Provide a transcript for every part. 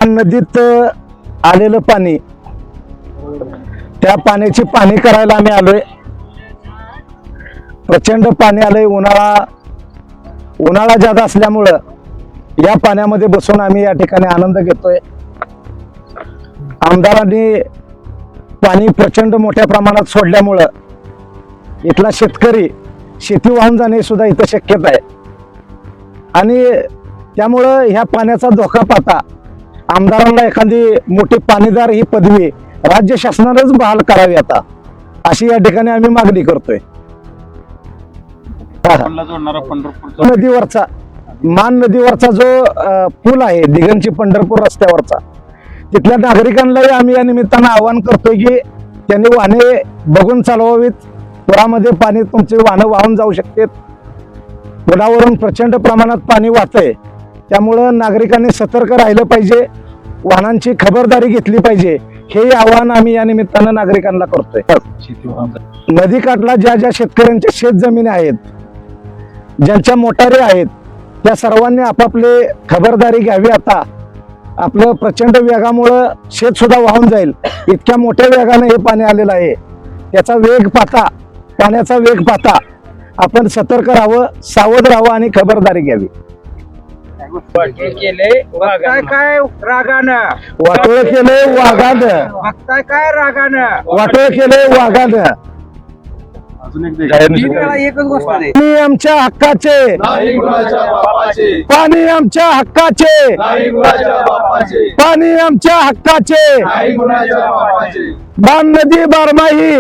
नदीत आलेलं पाणी, त्या पाण्याची पाहणी करायला आम्ही आलोय. प्रचंड पाणी आलंय. उन्हाळा जादा असल्यामुळं या पाण्यामध्ये बसून आम्ही या ठिकाणी आनंद घेतोय. आमदारांनी पाणी प्रचंड मोठ्या प्रमाणात सोडल्यामुळं इथला शेतकरी शेती वाहून जाणे सुद्धा इथं शक्यता आहे. आणि त्यामुळं ह्या पाण्याचा धोका पाहता आमदारांना एखादी मोठी पाणीदार ही पदवी राज्य शासनानंच बहाल करावी आता, अशी या ठिकाणी आम्ही मागणी करतोय. नदीवरचा मान नदीवरचा जो पूल आहे दिगंची पंढरपूर रस्त्यावरचा, तिथल्या नागरिकांनाही आम्ही या निमित्तानं आवाहन करतोय की त्यांनी वाहने बघून चालवावीत. पुरामध्ये पाणी तुमचे वाहनं वाहून जाऊ शकतात. पुलावरून प्रचंड प्रमाणात पाणी वाहतंय, त्यामुळं नागरिकांनी सतर्क राहिलं पाहिजे, वाहनांची खबरदारी घेतली पाहिजे, हे आवाहन आम्ही या निमित्तानं नागरिकांना करतोय. नदीकाठला ज्या ज्या शेतकऱ्यांच्या शेत जमिनी आहेत, ज्यांच्या मोटारी आहेत, त्या सर्वांनी आपापले खबरदारी घ्यावी. आता आपलं प्रचंड वेगामुळं शेत सुद्धा वाहून जाईल, इतक्या मोठ्या वेगाने हे पाणी आलेलं आहे. त्याचा वेग पाहता, पाण्याचा वेग पाहता आपण सतर्क राहावं, सावध राहावं आणि खबरदारी घ्यावी. काय रागानं वाटोळ केले वाघानं, बघताय काय रागानं वाटोळ केले वाघानं. एकच गोष्ट आहे. पाणी आमच्या हक्काचे, पाणी आमच्या हक्काचे, पाणी आमच्या हक्काचे. मान नदी बारमाही,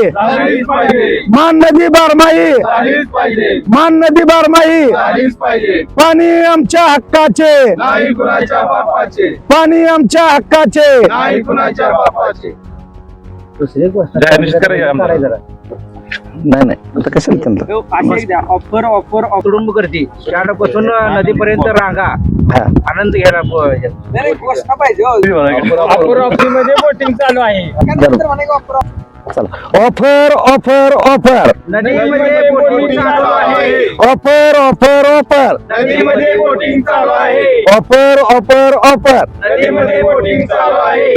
मान नदी बारमाही, मान नदी बारमाही. पाणी आमच्या हक्काचे, पाणी आमच्या हक्काचे. दुसरी गोष्ट नाही आता कशाला ऑफर ऑफर ऑफरून करते त्यापासून नदीपर्यंत रांगा आनंद घ्यायला मध्ये बोटिंग चालू आहे. ऑफर ऑफर ऑफर नदीमध्ये बोटिंग चालू आहे. ऑफर ऑफर ऑफर नदीमध्ये बोटिंग चालू आहे. ऑफर ऑफर ऑफर नदीमध्ये बोटिंग चालू आहे.